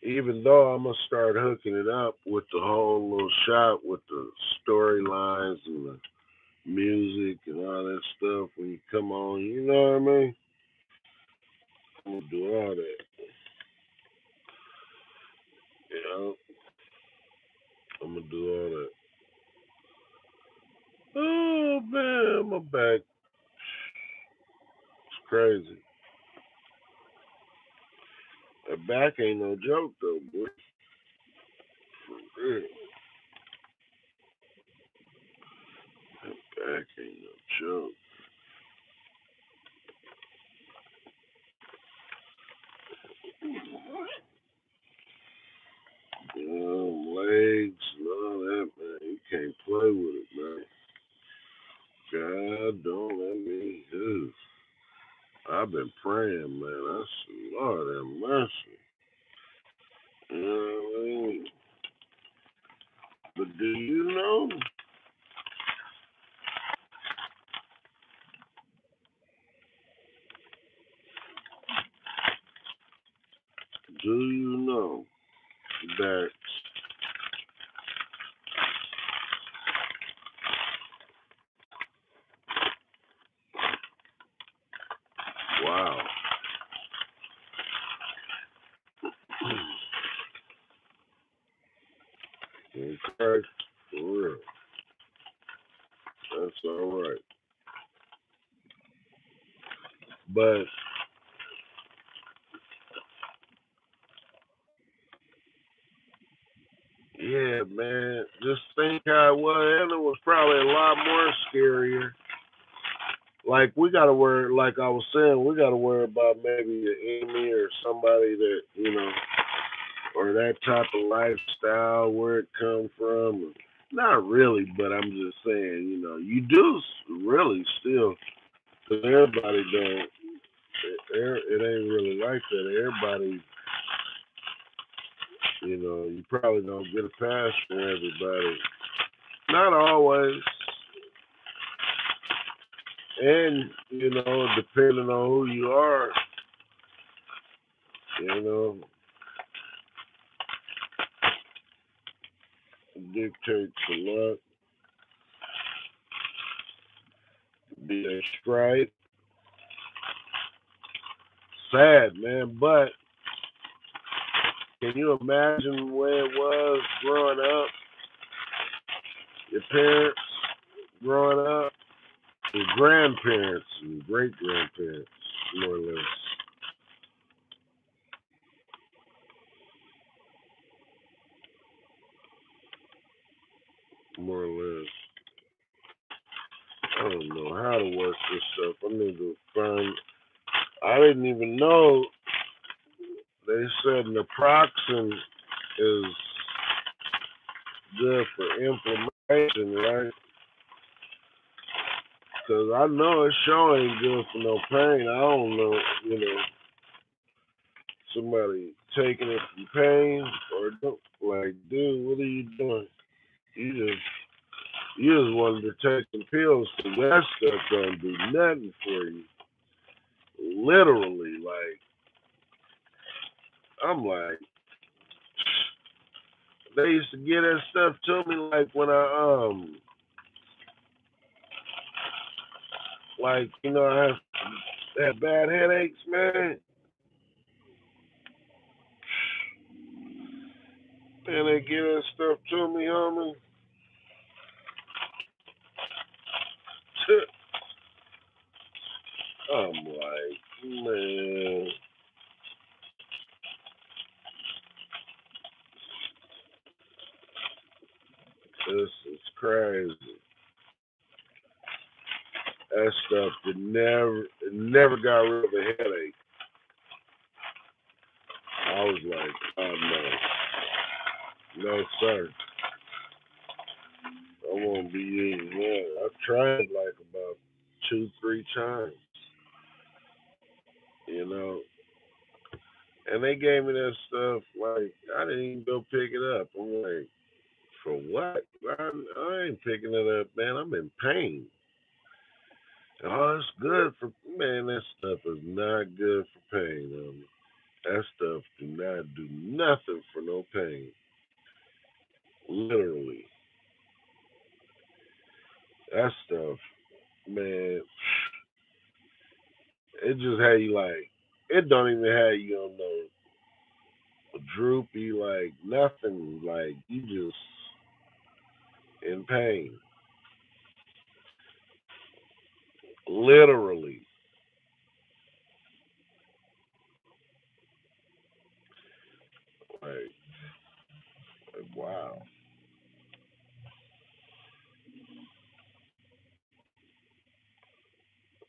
Even though I'm gonna start hooking it up with the whole little shot with the storylines and the music and all that stuff when you come on, you know what I mean? I'm gonna do all that. You know, I'm gonna do all that. Oh man, my back, it's crazy. That back ain't no joke though, boy. For real. That back ain't no joke. Legs and all that, man. You can't play with it, man. God don't let me do. I've been praying, man. I said, Lord have mercy. You know what I mean? But do you know? Do you know that? Wow. Okay, for real. That's all right. But yeah, man, just think how it was, and it was probably a lot more scarier. Like we gotta worry, like I was saying, we gotta worry about maybe an enemy or somebody that or that type of lifestyle, where it come from. Not really, but I'm just saying, you do really still, cause everybody don't. It ain't really like that. Everybody, you probably don't get a pass for everybody. Not always, and depending on who you are, you know, dictates a lot. Be a stripe. Sad, man, but can you imagine where it was growing up? Your parents growing up, your grandparents and great grandparents, more or less. More or less. I don't know how to work this stuff. I need to find. I didn't even know they said naproxen is good for inflammation, right? Because I know it sure ain't good for no pain. I don't know, somebody taking it from pain or like, dude, what are you doing? You just you just wanted to take some pills because that stuff don't do nothing for you. Literally, like I'm like, they used to get that stuff to me like when I had bad headaches, man. And they get that stuff to me, homie. I'm like, man, this is crazy. That stuff it never got rid of the headache. I was like, oh no, no sir, I won't be using that. I've tried like about two, three times, you know, and they gave me that stuff. Like I didn't even go pick it up. I'm like, for what? I ain't picking it up, man. I'm in pain. Oh, it's good for man. That stuff is not good for pain. That stuff do not do nothing for no pain. Literally, that stuff, man. It just had you like. It don't even have you on no droopy like nothing. Like you just in pain. Literally. Like, wow.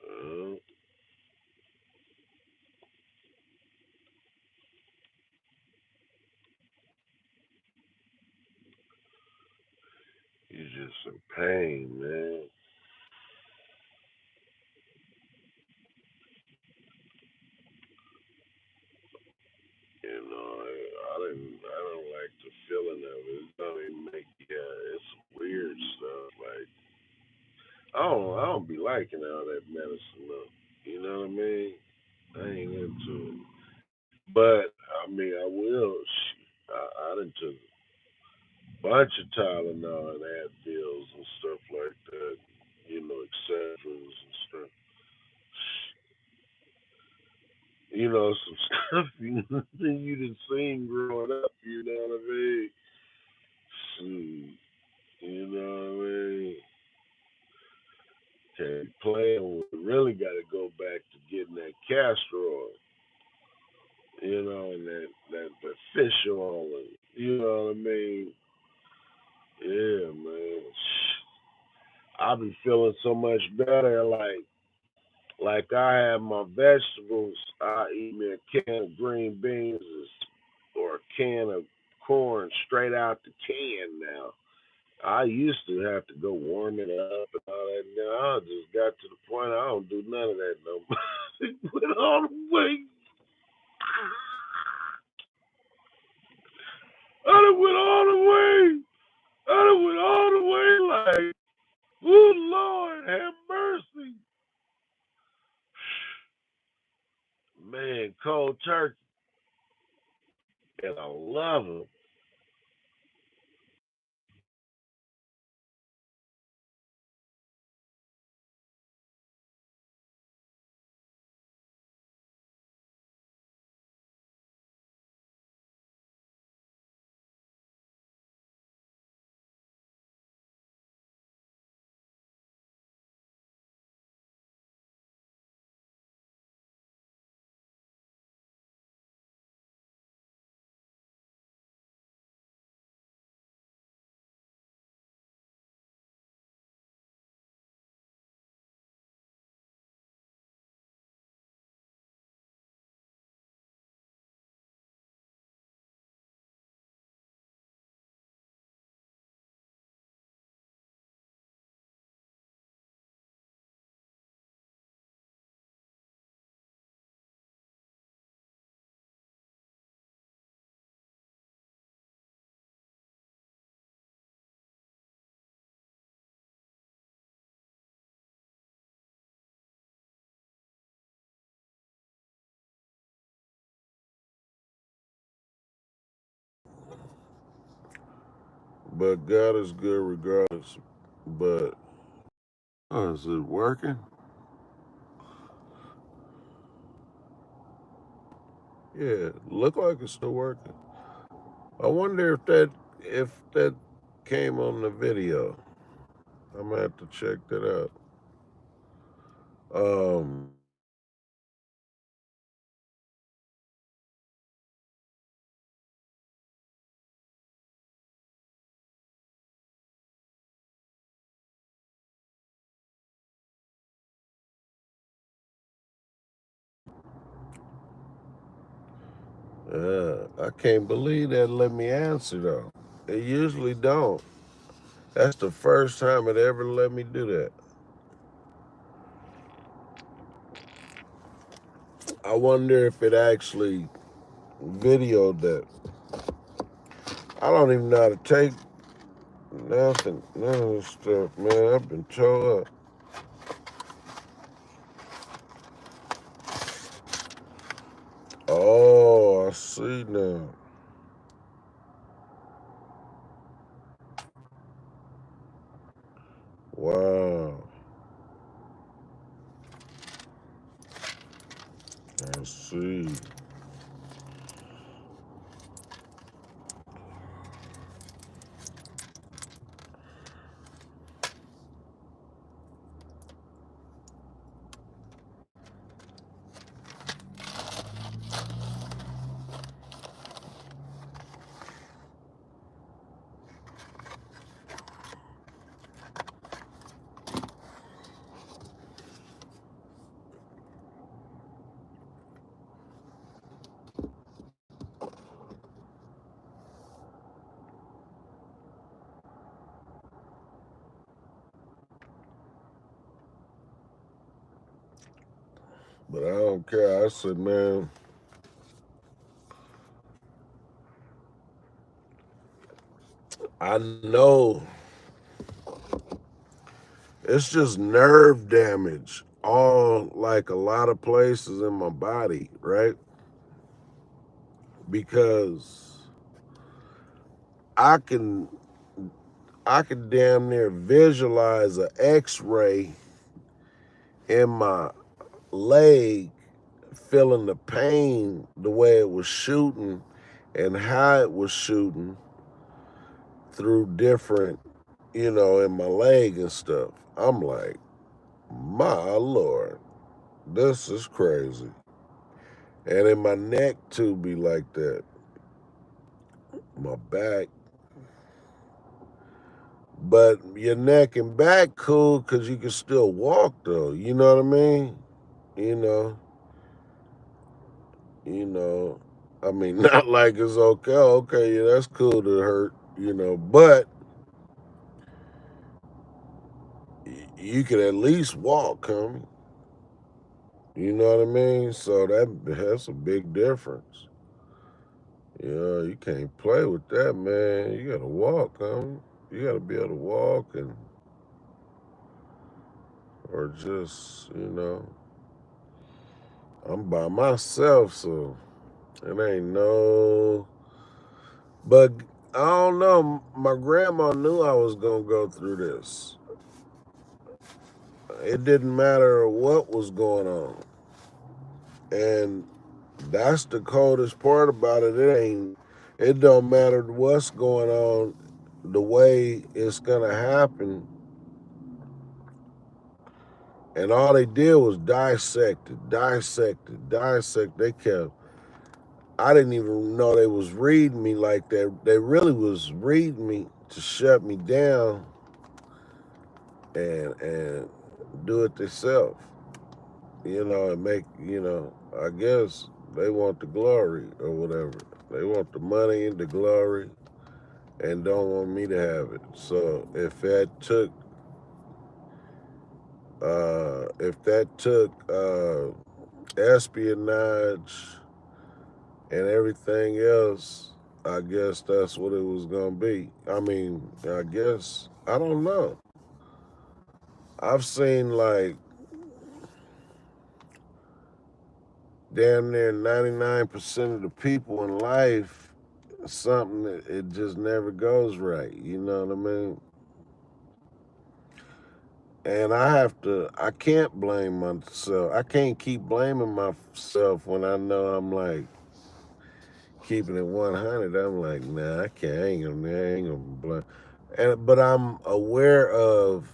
Uh, you're just in pain, man. You know, I don't like the feeling of it. It don't even make it's weird stuff. Like, I don't be liking all that medicine though. You know what I mean? I ain't into it. But I mean, I will. I done took a bunch of Tylenol and Advils and stuff like that. You know, Excedrins and stuff. You know, some stuff you done seen growing up. You know what I mean? Shoot, you know what I mean? Can't be playing with it. Really got to go back to getting that castor oil. You know, and that fish oil. And, you know what I mean? Yeah, man. I be feeling so much better. Like I have my vegetables. I eat me a can of green beans or a can of corn straight out the can now. I used to have to go warm it up and all that. Now I just got to the point I don't do none of that no more. Went all the way. I done went all the way. I done went all the way like, oh Lord, have mercy. Man, cold turkey. And I love them. But God is good regardless. But is it working? Yeah, look like it's still working. I wonder if that came on the video. I'm gonna have to check that out. Um, I can't believe that let me answer though. It usually don't. That's the first time it ever let me do that. I wonder if it actually videoed that. I don't even know how to take nothing, none of this stuff, man. I've been tore up. see now. Wow. I see. But I don't care. I said, man, I know it's just nerve damage all like a lot of places in my body, right? Because I can I can damn near visualize an x-ray in my leg, feeling the pain the way it was shooting and how it was shooting through different, in my leg and stuff. I'm like, my Lord, this is crazy. And in my neck too be like that. My back. But your neck and back cool because you can still walk though. You know what I mean? You know, you know. I mean, not like it's okay. Okay, yeah, that's cool to hurt, but you could at least walk, homie. You know what I mean? So that's a big difference. You can't play with that, man. You gotta walk, homie. You gotta be able to walk or just, I'm by myself, so it ain't no. But I don't know. My grandma knew I was gonna go through this. It didn't matter what was going on, and that's the coldest part about it. It don't matter what's going on. The way it's gonna happen, and all they did was dissect it, dissect it, dissect. They kept. I didn't even know they was reading me like that. They really was reading me to shut me down and do it themselves. And make, I guess they want the glory or whatever. They want the money and the glory and don't want me to have it. So if that took espionage and everything else, I guess that's what it was gonna be. I mean, I guess I don't know. I've seen like damn near 99% of the people in life, something that it just never goes right. You know what I mean? And I can't blame myself. I can't keep blaming myself when I know I'm like keeping it 100. I'm like, nah, I ain't gonna blame. But I'm aware of,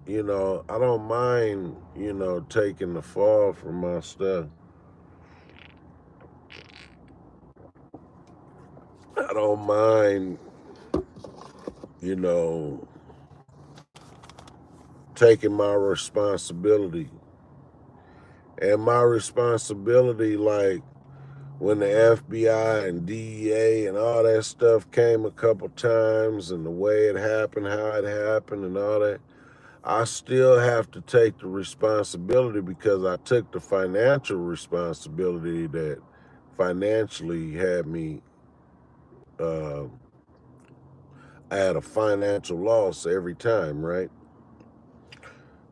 I don't mind, taking the fall for my stuff. I don't mind, you know, taking my responsibility. And my responsibility, like when the FBI and DEA and all that stuff came a couple times and the way it happened, how it happened, and all that, I still have to take the responsibility because I took the financial responsibility that financially had me, uh, I had a financial loss every time, right?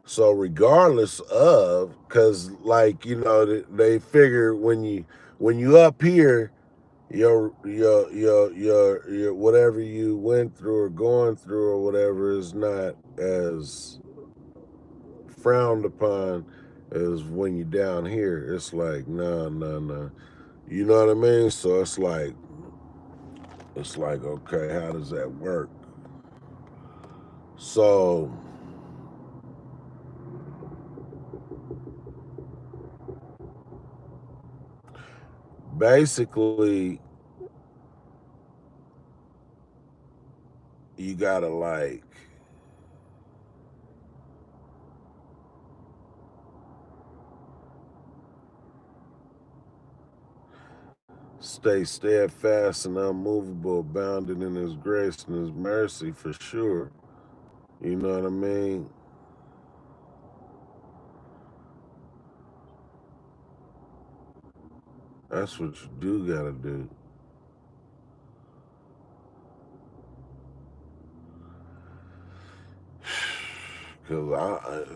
So regardless of, because like they figure when you up here, your whatever you went through or going through or whatever is not as frowned upon as when you're down here. It's like, nah, nah, nah. You know what I mean? So it's like, okay, how does that work? So basically, you gotta like stay steadfast and unmovable, abounding in His grace and His mercy for sure. You know what I mean? That's what you do gotta do. Cause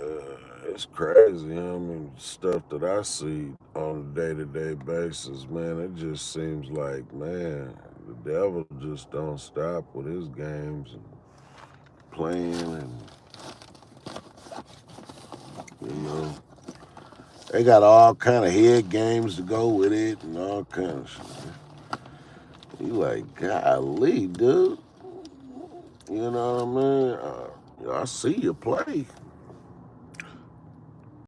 it's crazy. You know what I mean, stuff that I see on a day-to-day basis, man. It just seems like, man, the devil just don't stop with his games and playing, and you know, they got all kind of head games to go with it and all kind of shit. You like, golly, dude. You know what I mean? I see you play.